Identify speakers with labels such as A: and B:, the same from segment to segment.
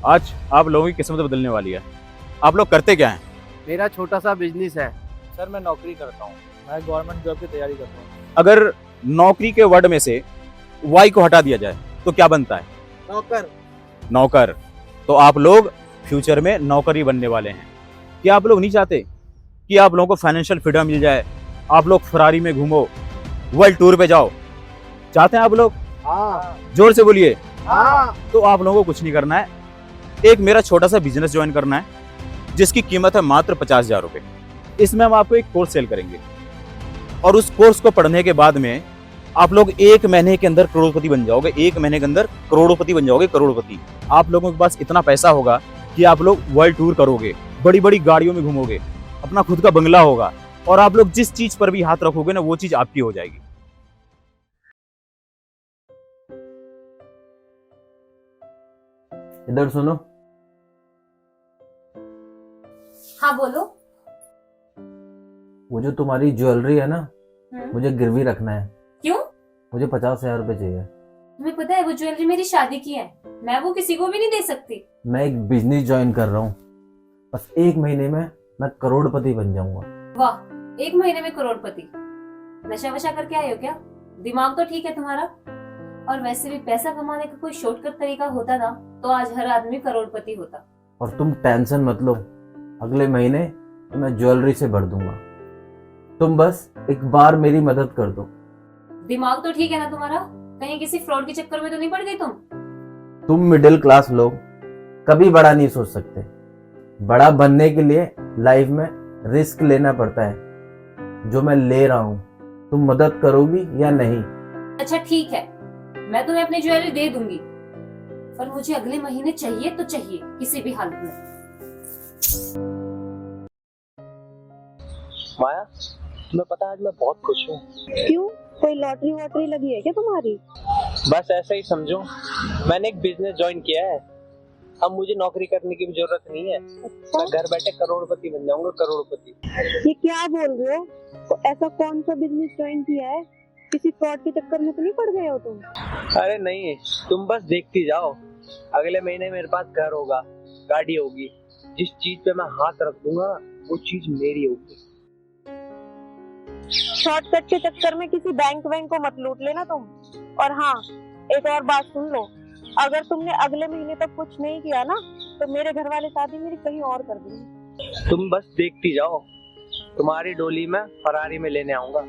A: आज आप लोगों की किस्मत बदलने वाली है। आप लोग करते क्या हैं?
B: मेरा छोटा सा बिजनेस है।
C: सर मैं नौकरी करता हूँ, मैं गवर्नमेंट जॉब की तैयारी करता हूँ।
A: अगर नौकरी के वर्ड में से वाई को हटा दिया जाए तो क्या बनता है?
B: नौकर।
A: नौकर। तो आप लोग फ्यूचर में नौकर ही बनने वाले हैं। क्या आप लोग नहीं चाहते कि आप लोगों को फाइनेंशियल फ्रीडम मिल जाए, आप लोग फरारी में घूमो, वर्ल्ड टूर पे जाओ? चाहते हैं आप लोग?
B: हाँ।
A: जोर से बोलिए।
B: हाँ।
A: तो आप लोगों को कुछ नहीं करना है, एक मेरा छोटा सा बिजनेस ज्वाइन करना है जिसकी कीमत है मात्र 50,000 रुपए। इसमें हम आपको एक कोर्स सेल करेंगे और उस कोर्स को पढ़ने के बाद में आप लोग 1 महीने के अंदर करोड़पति बन जाओगे। 1 महीने के अंदर करोड़पति बन जाओगे, करोड़पति। आप लोगों के पास इतना पैसा होगा कि आप लोग वर्ल्ड टूर करोगे, बड़ी बड़ी गाड़ियों में घूमोगे, अपना खुद का बंगला होगा और आप लोग जिस चीज पर भी हाथ रखोगे ना वो चीज आपकी हो जाएगी।
D: इधर सुनो।
E: हाँ बोलो।
D: वो जो तुम्हारी ज्वेलरी है ना, मुझे गिरवी रखना है।
E: क्यों?
D: मुझे 50,000 रुपए चाहिए।
E: तुम्हें पता है वो ज्वेलरी मेरी शादी की है, मैं वो किसी को भी नहीं दे सकती।
D: मैं एक बिजनेस ज्वाइन कर रहा हूँ, बस 1 महीने में मैं करोड़पति बन जाऊंगा।
E: वाह, 1 महीने में करोड़पति? नशा वशा करके आए हो क्या? दिमाग तो ठीक है तुम्हारा। और वैसे भी पैसा कमाने का कोई शॉर्टकट तरीका होता ना तो आज हर आदमी करोड़पति होता।
D: और तुम टेंशन मत लो, अगले महीने तो मैं ज्वेलरी से भर दूंगा। तुम बस एक बार मेरी मदद कर दो।
E: दिमाग तो ठीक है ना तुम्हारा? कहीं किसी फ्रॉड के चक्कर में तो नहीं पड़ गई तुम?
D: तुम मिडिल क्लास लोग कभी बड़ा नहीं सोच सकते। बड़ा बनने के लिए लाइफ में रिस्क लेना पड़ता है, जो मैं ले रहा हूँ। तुम मदद करोगी या नहीं?
E: अच्छा ठीक है, मैं तुम्हें अपनी ज्वेलरी दे दूंगी, पर मुझे अगले महीने चाहिए तो चाहिए, किसी भी हालत में।
C: माया, तुम्हें पता है आज मैं बहुत खुश हूँ।
F: क्यों? कोई लॉटरी वॉटरी लगी है क्या तुम्हारी?
C: बस ऐसा ही समझो, मैंने एक बिजनेस ज्वाइन किया है। अब मुझे नौकरी करने की भी जरूरत नहीं है।
F: अच्छा?
C: मैं घर बैठे करोड़पति बन जाऊंगा, करोड़पति।
F: ये क्या बोल रहे हो? तो ऐसा कौन सा बिजनेस ज्वाइन किया है? किसी फ्रॉड के चक्कर में तो नहीं पड़ गए हो तुम?
C: अरे नहीं, तुम बस देखती जाओ। अगले महीने मेरे पास घर होगा, गाड़ी होगी। जिस चीज पे मैं हाथ रख दूंगा वो चीज मेरी होगी।
F: शॉर्टकट के चक्कर में किसी बैंक वैंक को मत लूट लेना तुम। और हाँ, एक और बात सुन लो, अगर तुमने अगले महीने तक कुछ नहीं किया ना तो मेरे घर वाले शादी मेरी कहीं और कर देंगे।
C: तुम बस देखती जाओ, तुम्हारी डोली में फरारी में लेने आऊंगा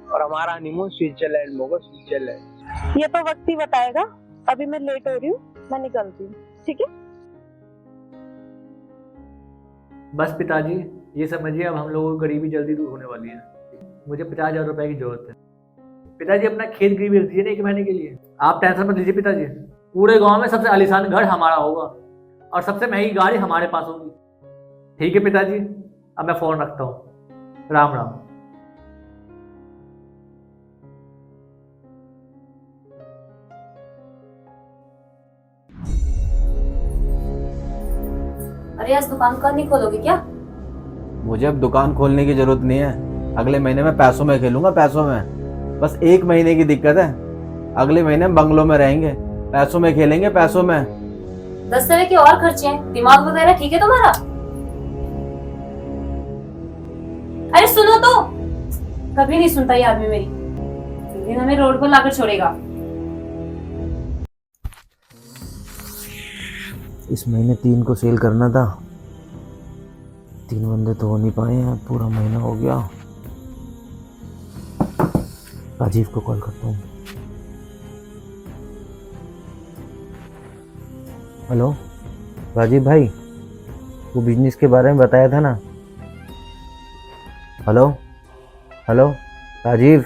C: और हमारा हनीमून स्विट्जरलैंड में होगा, स्विट्जरलैंड।
F: ये तो वक्त ही बताएगा। अभी मैं लेट हो रही हूँ, मैं निकलती हूँ, ठीक है?
G: बस पिताजी, ये समझिए अब हम लोगों की गरीबी जल्दी दूर होने वाली है। मुझे 50,000 रुपए की जरूरत है। पिताजी अपना खेत गिरवी रख दीजिए ना 1 महीने के लिए। आप टेंशन मत लीजिए पिताजी, पूरे गांव में सबसे आलीशान घर हमारा होगा और सबसे महंगी गाड़ी हमारे पास होगी। ठीक है पिताजी, अब मैं फोन रखता हूँ। राम राम।
E: अरे आज दुकान का नहीं खोलोगे क्या?
D: मुझे अब दुकान खोलने की जरूरत नहीं है। अगले महीने में पैसों में खेलूंगा, पैसों में। बस 1 महीने की दिक्कत है, अगले महीने हम बंगलों में रहेंगे, पैसों में खेलेंगे, पैसों में।
E: 10 तरह के और खर्चे हैं, दिमाग वगैरह ठीक है तुम्हारा? अरे सुनो तो, कभी नहीं सुनता ये आदमी मेरी। एक दिन हमें रोड पर लाकर छोड़ेगा।
D: इस महीने 3 को सेल करना था, 3 बंदे तो हो नहीं पाए हैं, पूरा महीना हो गया। राजीव को कॉल करता हूँ। हेलो राजीव भाई, वो बिजनेस के बारे में बताया था ना। Hello hello Rajiv.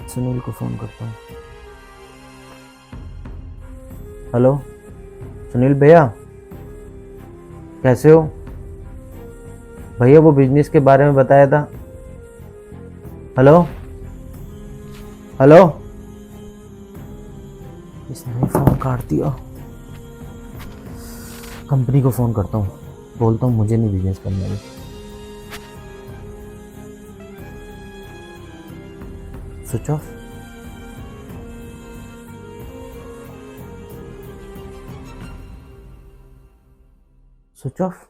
D: सुनील को फोन करता हूँ। हेलो सुनील भैया, कैसे हो भैया? वो बिजनेस के बारे में बताया था। Hello hello. इसने फोन काट दिया। कंपनी को फोन करता हूँ, बोलता हूँ मुझे नहीं बिजनेस करना है। Switch off. Switch off.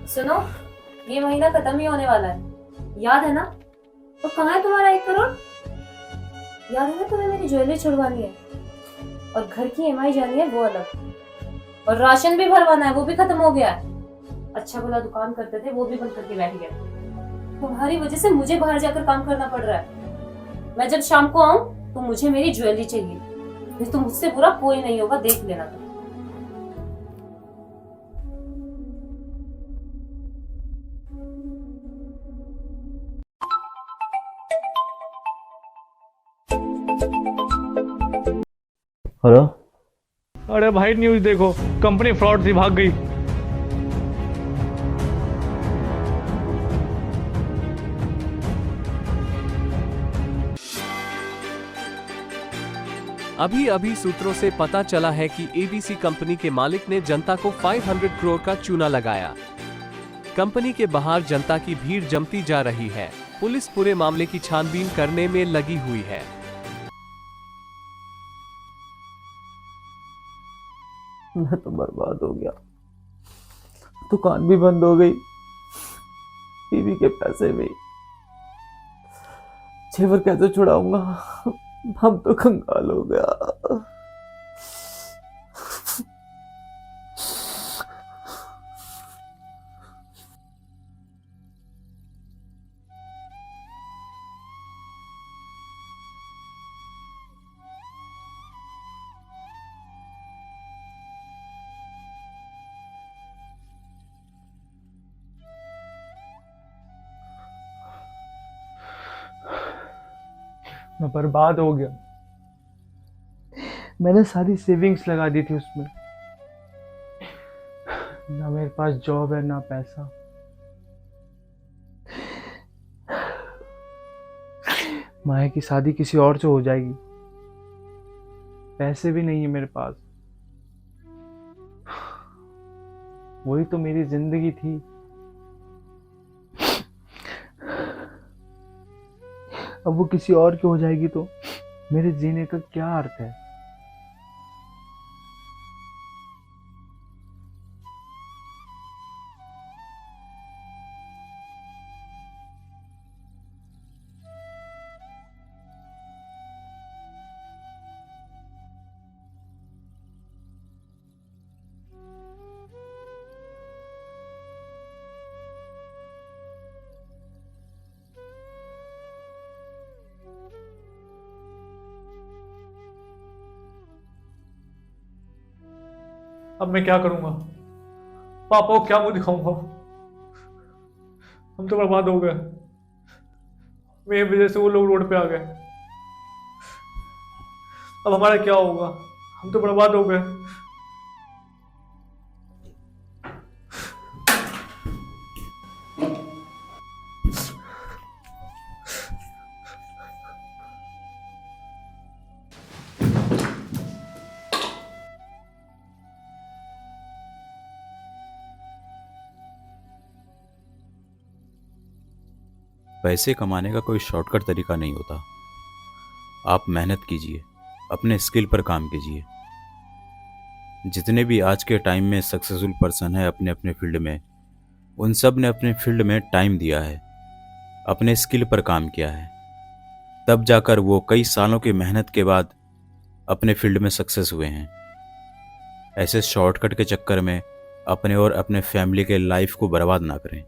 E: सुनो, ये महीना खत्म ही होने वाला है, याद है ना? तो कहाँ है तुम्हारा 1 करोड़? याद है ना तुम्हें मेरी ज्वेलरी छुड़वानी है और घर की EMI जानी है, वो अलग, और राशन भी भरवाना है, वो भी खत्म हो गया है। अच्छा भला दुकान करते थे, वो भी बंद करके बैठ गए। तुम्हारी वजह से मुझे बाहर जाकर काम करना पड़ रहा है। मैं जब शाम को आऊं तो मुझे मेरी ज्वेलरी चाहिए, नहीं तो मुझसे बुरा कोई नहीं होगा, देख लेना तुम।
D: हेलो।
G: अरे भाई न्यूज देखो, कंपनी फ्रॉड थी, भाग गई।
H: अभी अभी सूत्रों से पता चला है कि ABC कंपनी के मालिक ने जनता को 500 करोड़ का चूना लगाया। कंपनी के बाहर जनता की भीड़ जमती जा रही है। पुलिस पूरे मामले की छानबीन करने में लगी हुई है।
D: मैं तो बर्बाद हो गया, दुकान भी बंद हो गई, बीवी के पैसे भी, जेवर कैसे छुड़ाऊंगा, हम तो कंगाल हो गया।
I: मैं बर्बाद हो गया। मैंने सारी सेविंग्स लगा दी थी उसमें, ना मेरे पास जॉब है ना पैसा। माया की शादी किसी और से हो जाएगी, पैसे भी नहीं है मेरे पास। वही तो मेरी जिंदगी थी। अब वो किसी और की हो जाएगी तो मेरे जीने का क्या अर्थ है?
G: अब मैं क्या करूंगा? पापा को क्या मुंह दिखाऊंगा? हम तो बर्बाद हो गए, मेरी वजह से वो लोग रोड पे आ गए। अब हमारा क्या होगा? हम तो बर्बाद हो गए।
A: पैसे कमाने का कोई शॉर्टकट तरीका नहीं होता। आप मेहनत कीजिए, अपने स्किल पर काम कीजिए। जितने भी आज के टाइम में सक्सेसफुल पर्सन है अपने अपने फील्ड में, उन सब ने अपने फील्ड में टाइम दिया है, अपने स्किल पर काम किया है, तब जाकर वो कई सालों की मेहनत के बाद अपने फील्ड में सक्सेस हुए हैं। ऐसे शॉर्टकट के चक्कर में अपने और अपने फैमिली के लाइफ को बर्बाद ना करें।